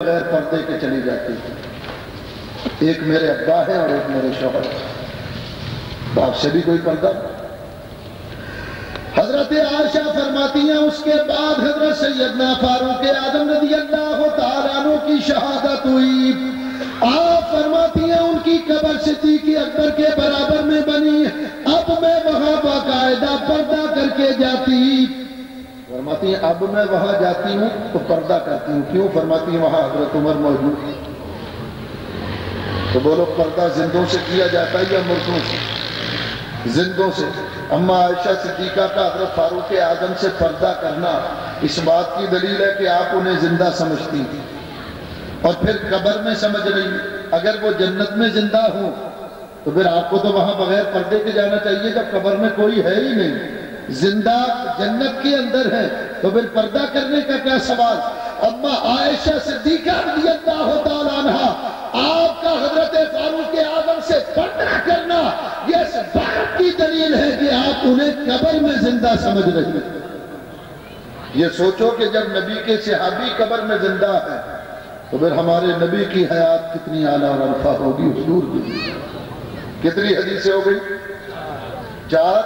بغیر پردے کے چلی جاتی تھی. ایک میرے ابا ہے اور ایک میرے شوہر. باپ سے بھی کوئی پردہ. حضرت عائشہ فرماتی ہیں اس کے بعد حضرت سیدنا فاروق اعظم رضی اللہ تعالیٰ عنہ کی شہادت ہوئی. آپ فرماتی ہیں ان کی قبر صدیق اکبر کے برابر میں بنی. اب میں وہاں باقاعدہ پردہ کر کے جاتی. فرماتی ہیں اب میں وہاں جاتی ہوں تو پردہ کرتی ہوں. کیوں؟ فرماتی ہیں وہاں حضرت عمر موجود. تو بولو پردہ زندوں سے کیا جاتا ہے یا مردوں سے؟ زندوں سے. اما عائشہ صدیقہ کا حضرت فاروق اعظم سے پردہ کرنا اس بات کی دلیل ہے کہ آپ انہیں زندہ سمجھتی تھی اور پھر قبر میں سمجھ رہی. اگر وہ جنت میں زندہ ہوں تو پھر آپ کو تو وہاں بغیر پردے کے جانا چاہیے جب قبر میں کوئی ہے ہی نہیں. زندہ جنت کے اندر ہے تو پھر پردہ کرنے کا کیا سوال. اما عائشہ صدیقہ رضی اللہ تعالیٰ عنہ آپ کا حضرت فاروق اعظم سے پردہ کرنا یہ اس بات کی دلیل ہے کہ آپ انہیں قبر میں زندہ سمجھ رہی ہیں. یہ سوچو کہ جب نبی کے صحابی قبر میں زندہ ہے تو پھر ہمارے نبی کی حیات کتنی اعلیٰ اور ارفع ہوگی. حضور کی کتنی حدیثیں ہو گئی؟ 4.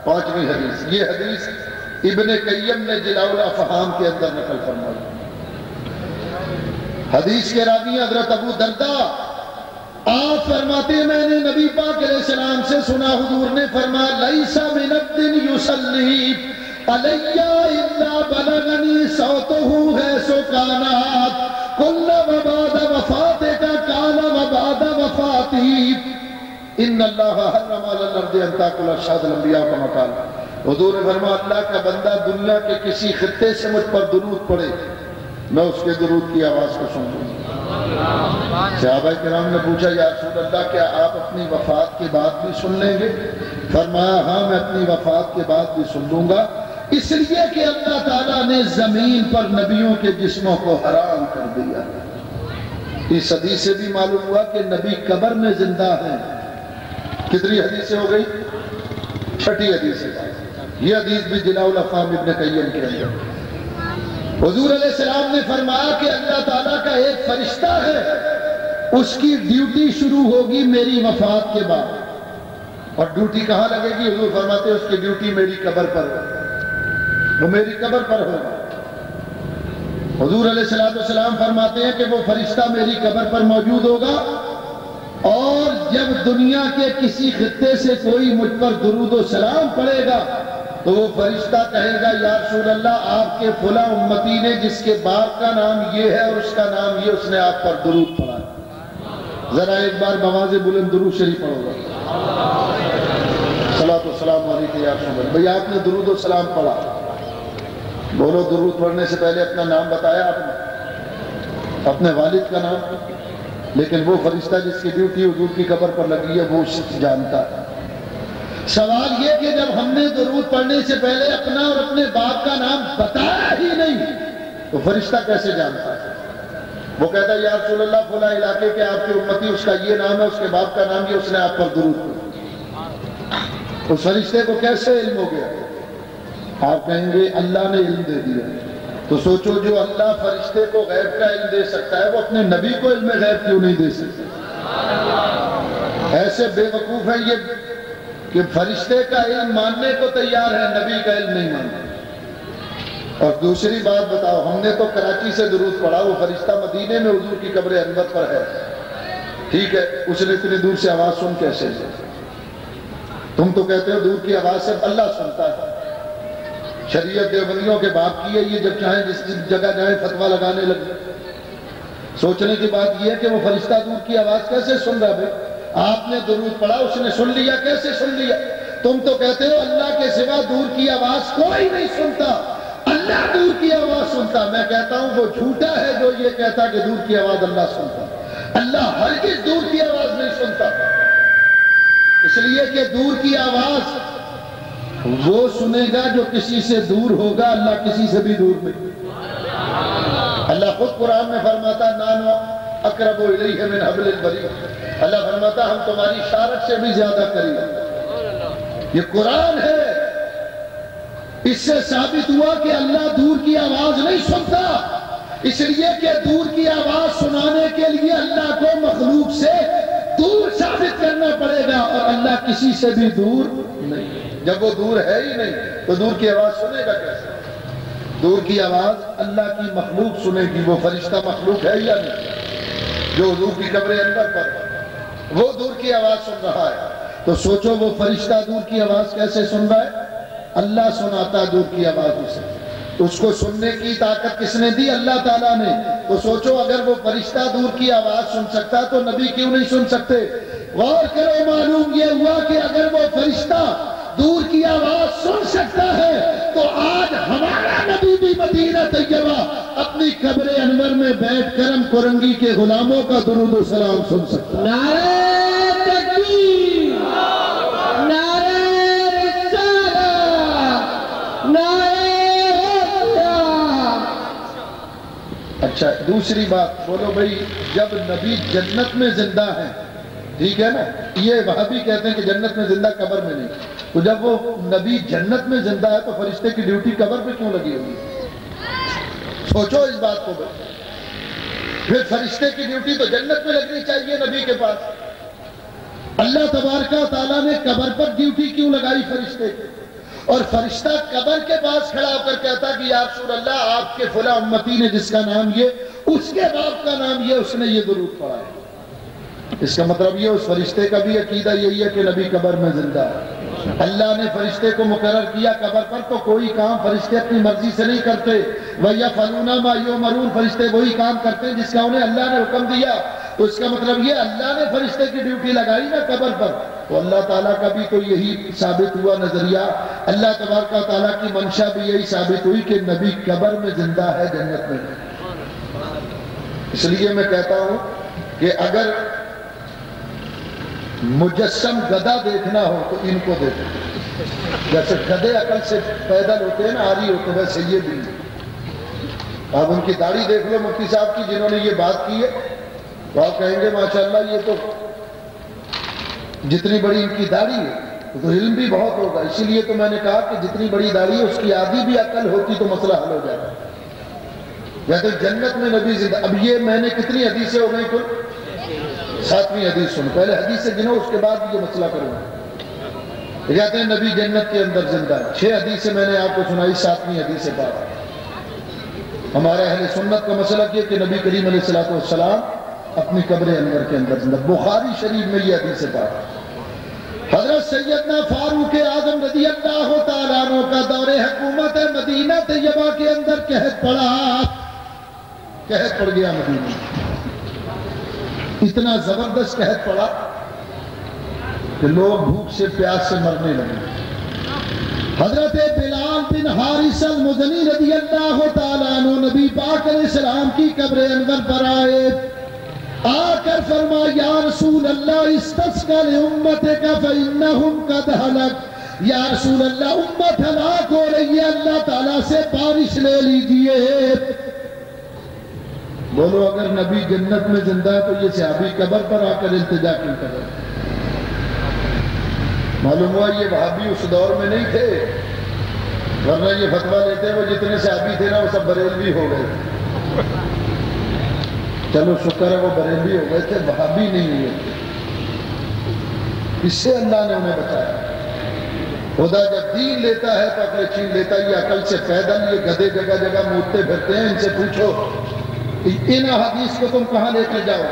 5ویں حدیث. یہ حدیث ابن قیم نے جلاء الافہام کے اندر نقل فرمائی. حدیث کے راوی حضرت ابو درداء آپ فرماتے ہیں میں نے نبی پاک علیہ السلام سے سنا حضور نے فرمایا لیس من عبد یصلی علی الا بلغنی صوتہ حیث کانات کل وبعد وفاتک کان وبعد وفاتی ان اللہ حرم علی الارض ان تاکل اشہاد الانبیاء کا مقال. حضور نے فرمایا اللہ کا بندہ دنیا کے کسی خطے سے مجھ پر درود پڑے میں اس کے درود کی آواز کو سن لوں. صحابہ کرام نے پوچھا یا رسول اللہ کیا آپ اپنی وفات کے بعد بھی سن لیں گے؟ فرمایا ہاں میں اپنی وفات کے بعد بھی سن لوں گا. اس لیے کہ اللہ تعالیٰ نے زمین پر نبیوں کے جسموں کو حرام کر دیا. اس حدیث سے بھی معلوم ہوا کہ نبی قبر میں زندہ ہیں. کتنی حدیثیں ہو گئی؟ 6ٹھی حدیث ہے. یہ حدیث بھی جلاء الافہام ابن قیم کے اندر. حضور علیہ السلام نے فرمایا کہ اللہ تعالیٰ کا ایک فرشتہ ہے اس کی ڈیوٹی شروع ہوگی میری وفات کے بعد. اور ڈیوٹی کہاں لگے گی؟ حضور فرماتے ہیں اس کی ڈیوٹی میری قبر پر ہوگی. وہ میری قبر پر ہوگا. حضور علیہ السلام فرماتے ہیں کہ وہ فرشتہ میری قبر پر موجود ہوگا اور جب دنیا کے کسی خطے سے کوئی مجھ پر درود و سلام پڑے گا تو وہ فرشتہ کہے گا یا رسول اللہ آپ کے فلاں امتی نے جس کے باپ کا نام یہ ہے اور اس کا نام یہ اس نے آپ پر درود پڑھا. ذرا ایک بار بآواز بلند درود شریف پڑھو گا. صلاۃ والسلام علیکم یا رسول اللہ. بھئی آپ نے درود و سلام پڑھا. بولو درود پڑھنے سے پہلے اپنا نام بتایا آپ نے؟ اپنے والد کا نام. لیکن وہ فرشتہ جس کی ڈیوٹی حضور کی قبر پر لگی ہے وہ جانتا ہے. سوال یہ کہ جب ہم نے درود پڑھنے سے پہلے اپنا اور اپنے باپ کا نام بتایا ہی نہیں تو فرشتہ کیسے جانتا ہے؟ وہ کہتا ہے یا رسول اللہ فلاں علاقے کے آپ کی امتی اس کا یہ نام ہے اس کے باپ کا نام یہ اس نے آپ پر درود پڑھا. اس فرشتے کو کیسے علم ہو گیا؟ آپ کہیں گے اللہ نے علم دے دیا. تو سوچو جو اللہ فرشتے کو غیب کا علم دے سکتا ہے وہ اپنے نبی کو علم غیب کیوں نہیں دے سکتا؟ ایسے بے وقوف ہیں یہ کہ فرشتے کا علم ماننے کو تیار ہے نبی کا علم نہیں مانتے. اور دوسری بات بتاؤ ہم نے تو کراچی سے درود پڑھا وہ فرشتہ مدینے میں حضور کی قبر انور پر ہے. ٹھیک ہے اس نے اتنی دور سے آواز سن کیسے؟ تم تو کہتے ہو دور کی آواز سے اللہ سنتا ہے. شریعت دیوبندیوں کے باپ کی ہے یہ جب چاہیں جس جگہ جائیں فتویٰ لگانے لگے. سوچنے کی بات یہ ہے کہ وہ فرشتہ دور کی آواز کیسے سن رہا ہے؟ آپ نے درود پڑھا اس نے سن لیا. کیسے سن لیا؟ تم تو کہتے ہو اللہ کے سوا دور کی آواز کوئی نہیں سنتا اللہ دور کی آواز سنتا. میں کہتا ہوں وہ جھوٹا ہے جو یہ کہتا کہ دور کی آواز اللہ سنتا. اللہ ہرگز دور کی آواز نہیں سنتا. اس لیے کہ دور کی آواز وہ سنے گا جو کسی سے دور ہوگا. اللہ کسی سے بھی دور نہیں. اللہ خود قرآن میں فرماتا نانو اقرب الیہ من حبل الورید. اللہ فرماتا ہم تمہاری اشارت سے بھی زیادہ قریب. یہ قرآن ہے. اس سے ثابت ہوا کہ اللہ دور کی آواز نہیں سنتا. اس لیے کہ دور کی آواز سنانے کے لیے اللہ کو مخلوق سے دور ثابت کرنا پڑے گا، اور اللہ کسی سے بھی دور نہیں۔ جب وہ دور ہے ہی نہیں تو دور کی آواز سنے گا کیسے؟ دور کی آواز اللہ کی مخلوق سنے گی۔ وہ فرشتہ مخلوق ہے یا نہیں جو حضور کی قبر اندر پر وہ دور کی آواز سن رہا ہے؟ تو سوچو وہ فرشتہ دور کی آواز کیسے سن رہا ہے؟ اللہ سناتا دور کی آواز اسے، اس کو سننے کی طاقت کس نے دی؟ اللہ تعالیٰ نے۔ تو سوچو اگر وہ فرشتہ دور کی آواز سن سکتا تو نبی کیوں نہیں سن سکتے؟ غور کرو، معلوم یہ ہوا کہ اگر وہ فرشتہ دور کی آواز سن سکتا ہے تو آج ہمارا نبی بھی مدینہ طیبہ اپنی قبر انور میں بیٹھ کرم کرنگی کے غلاموں کا درود و سلام سن سکتا ہے۔ نعرہ تکبیر، نعرہ رسالت، نعرہ حیدر۔ اچھا دوسری بات بولو بھائی، جب نبی جنت میں زندہ ہیں، ٹھیک ہے نا، یہ وہابی کہتے ہیں کہ جنت میں زندہ قبر میں نہیں، تو جب وہ نبی جنت میں زندہ ہے تو فرشتے کی ڈیوٹی قبر پہ کیوں لگی ہوگی؟ سوچو اس بات کو بھائی، پھر فرشتے کی ڈیوٹی تو جنت میں لگنی چاہیے نبی کے پاس۔ اللہ تبارک و تعالیٰ نے قبر پر ڈیوٹی کیوں لگائی فرشتے کی؟ اور فرشتہ قبر کے پاس کھڑا ہو کر کہتا کہ یا رسول اللہ آپ کے فلاں امتی نے جس کا نام یہ، اس کے باپ کا نام یہ، اس نے یہ درود پڑھا ہے۔ اس کا مطلب یہ اس فرشتے کا بھی عقیدہ یہی ہے کہ نبی قبر میں زندہ ہے۔ اللہ نے فرشتے کو مقرر کیا قبر پر، تو کوئی کام فرشتے اپنی مرضی سے نہیں کرتے۔ وَيَفْعَلُونَ مَا يُؤْمَرُونَ، فرشتے وہی کام کرتے ہیں جس کا انہیں اللہ نے حکم دیا۔ تو اس کا مطلب یہ اللہ نے فرشتے کی ڈیوٹی لگائی نا قبر پر، تو اللہ تعالیٰ کا بھی تو یہی ثابت ہوا نظریہ، اللہ تبارک و تعالیٰ کی منشا بھی یہی ثابت ہوئی کہ نبی قبر میں زندہ ہے، جنت میں۔ اس لیے میں کہتا ہوں کہ اگر مجسم گدھا دیکھنا ہو تو ان کو دیکھو، جیسے گدھے عقل سے پیدل ہوتے ہیں نا، آری ہوتے ہیں، ویسے یہ بھی۔ آپ ان کی داڑھی دیکھ لو مفتی صاحب کی جنہوں نے یہ بات کی ہے، تو آپ کہیں گے ماشاءاللہ یہ تو جتنی بڑی ان کی داڑھی ہے تو علم بھی بہت ہوگا۔ اسی لیے تو میں نے کہا کہ جتنی بڑی داڑھی ہے اس کی آدھی بھی عقل ہوتی تو مسئلہ حل ہو جاتا۔ جیسے جنت میں نبی زندہ، اب یہ میں نے کتنی حدیثیں ہو گئی کل؟ 7ویں حدیث سن، پہلے حدیث گنو اس کے بعد یہ مسئلہ کروں گا۔ کہتے ہیں نبی جنت کے اندر زندہ ہے، 6 حدیثیں میں نے آپ کو سنائی، 7ویں حدیث سے بعد ہمارے اہل سنت کا مسئلہ کیا کہ نبی کریم علیہ السلام اپنی قبر انور کے اندر زندہ۔ بخاری شریف میں یہ حدیث سے بعد حضرت سیدنا فاروق اعظم رضی اللہ تعالیٰ عنہ کا دور حکومت مدینہ طیبہ کے اندر قحط پڑا، قحط پڑ گیا مدینہ، اتنا زبردست قحط پڑا کہ لوگ بھوک سے پیاس سے مرنے لگے۔ حضرت بلال بن حارث المزنی رضی اللہ تعالیٰ عنہ نبی پاک علیہ السلام کی قبر انور پر آئے، آ کر فرمایا یا رسول اللہ استسقى لأمتك فإنهم قد هلك، یا رسول اللہ امت ہلاک ہو رہی ہے، اللہ تعالیٰ سے بارش لے لیجئے۔ بولو اگر نبی جنت میں زندہ ہے تو یہ صحابی قبر پر آ کر التجا کیوں کر رہے ہیں؟ معلوم ہوا یہ وہابی اس دور میں نہیں تھے، ورنہ یہ فتویٰ لیتے وہ جتنے صحابی تھے نا وہ سب بریلوی ہو گئے۔ چلو شکر ہے وہ بریلوی ہو گئے تھے، وہابی نہیں ہوئے تھے، اس سے اللہ نے انہیں بچایا۔ خدا جب دین لیتا ہے تو عقل چھین لیتا ہے، یہ عقل سے پیدل یہ گدھے جگہ جگہ مودتے پھرتے ہیں، ان سے پوچھو ان حدیث کو تم کہاں لے کر جاؤ؟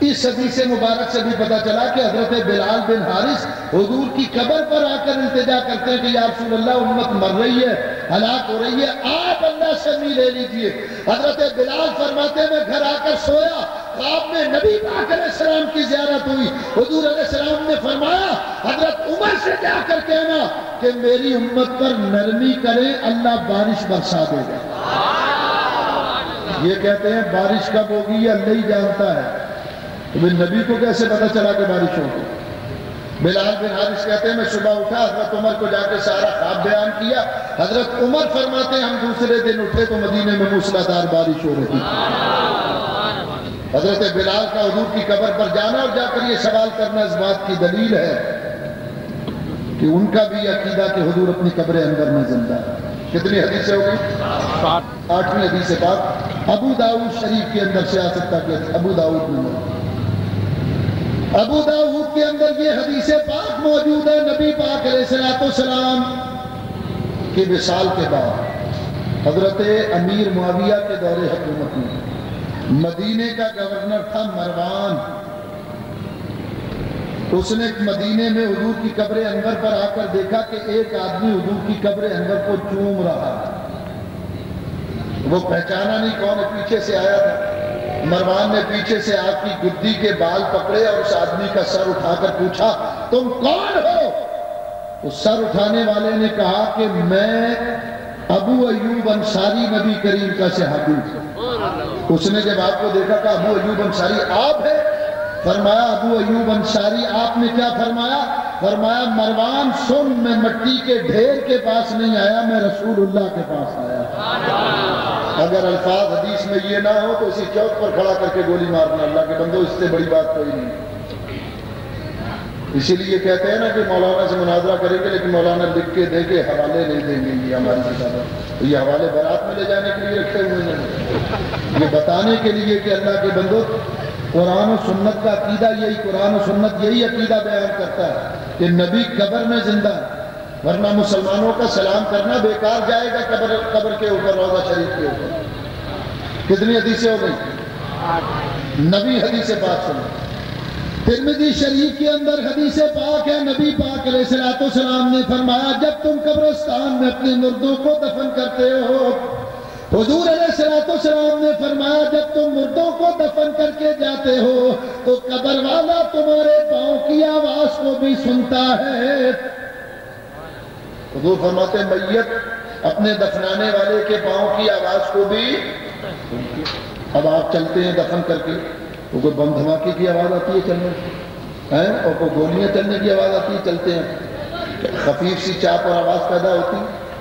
اس حدیث مبارک سے بھی پتا چلا کہ حضرت بلال بن حارث حضور کی قبر پر آ کر التجا کرتے ہیں کہ یا رسول اللہ امت مر رہی ہے، ہلاک ہو رہی ہے، آپ اللہ سے می لے لیجئے۔ حضرت بلال فرماتے ہیں میں گھر آ کر سویا، خواب میں نبی پاک علیہ السلام کی زیارت ہوئی، حضور علیہ السلام نے فرمایا حضرت عمر سے جا کر کہنا کہ میری امت پر نرمی کرے، اللہ بارش برسا دے گا۔ یہ کہتے ہیں بارش کب ہوگی یہ اللہ ہی جانتا ہے، تو نبی کو کیسے پتا چلا کہ بارش ہوگی؟ بلال بن حارث کہتے ہیں میں صبح اٹھا، حضرت عمر کو جا کے سارا خواب بیان کیا، حضرت عمر فرماتے ہیں ہم دوسرے دن اٹھے تو مدینے میں موسلادھار بارش ہو رہی تھی۔ حضرت بلال کا حضور کی قبر پر جانا اور جا کر یہ سوال کرنا اس بات کی دلیل ہے کہ ان کا بھی عقیدہ کہ حضور اپنی قبر اندر میں زندہ ہے۔ کتنی حدیثیں ہو گئی؟ 8ویں حدیث سے بعد ابو داؤد شریف کے اندر سیاست کا کیا ابو داؤد میں ابو داؤد کے اندر یہ حدیث پاک موجود ہے، نبی پاک علیہ السلام کے وصال کے بعد حضرت امیر معاویہ کے دور حکومت میں مدینے کا گورنر تھا مروان، اس نے مدینے میں حضور کی قبر انور پر آ کر دیکھا کہ ایک آدمی حضور کی قبر انور کو چوم رہا ہے، وہ پہچانا نہیں کون ہے، پیچھے سے آیا تھا۔ مروان نے پیچھے سے آپ کی گدی کے بال پکڑے اور اس آدمی کا سر اٹھا کر پوچھا تم کون ہو؟ اس سر اٹھانے والے نے کہا کہ میں ابو ایوب انصاری نبی کریم کا صحابی ہوں۔ اس نے جب آپ کو دیکھا کہ ابو ایوب انصاری آپ ہے، فرمایا ابو ایوب انصاری آپ نے کیا فرمایا؟ فرمایا مروان سن، میں مٹی کے ڈھیر کے پاس نہیں آیا، میں رسول اللہ کے پاس آیا۔ اگر الفاظ حدیث میں یہ نہ ہو تو اسی چوک پر کھڑا کر کے گولی مارنا، اللہ کے بندو اس سے بڑی بات کوئی نہیں۔ اسی لیے کہتے ہیں نا کہ مولانا سے مناظرہ کریں گے لیکن مولانا لکھ کے دے کے حوالے نہیں دیں گے، یہ ہماری کتاب ہے، تو یہ حوالے برات میں لے جانے کے لیے رکھے ہوئے ہیں، یہ بتانے کے لیے کہ اللہ کے بندو قرآن و سنت کا عقیدہ یہی، قرآن و سنت یہی عقیدہ بیان کرتا ہے کہ نبی قبر میں زندہ ہے، ورنہ مسلمانوں کا سلام کرنا بیکار جائے گا قبر کے اوپر، روضہ شریف کے اوپر۔ کتنی حدیثیں ہو گئی؟ نبی حدیث پاک سنیں۔ ترمذی شریف کے اندر حدیث پاک ہے، نبی پاک علیہ السلام نے فرمایا جب تم قبرستان میں اپنے مردوں کو دفن کرتے ہو، حضور علیہ السلام نے فرمایا جب تم مردوں کو دفن کر کے جاتے ہو تو قبر والا تمہارے پاؤں کی آواز کو بھی سنتا ہے۔ حضور فرماتے ہیں میت اپنے دفنانے والے کے پاؤں کی آواز کو بھی، اب آپ چلتے ہیں دفن کر کے، تو کوئی بم دھماکے کی آواز آتی ہے چلنے ہیں، اور کوئی گولیاں چلنے کی آواز آتی ہے چلتے ہیں، خفیف سی چاپ اور آواز پیدا ہوتی،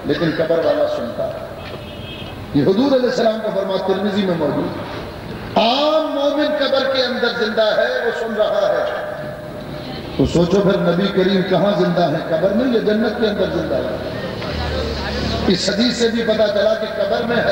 لیکن قبر والا سنتا ہے۔ یہ حضور علیہ السلام کا فرمان ترمذی میں موجود۔ عام مومن قبر کے اندر زندہ ہے، وہ سن رہا ہے، تو سوچو پھر نبی کریم کہاں زندہ ہے، قبر میں یا جنت کے اندر زندہ ہے؟ اس حدیث سے بھی پتا چلا کہ قبر میں ہے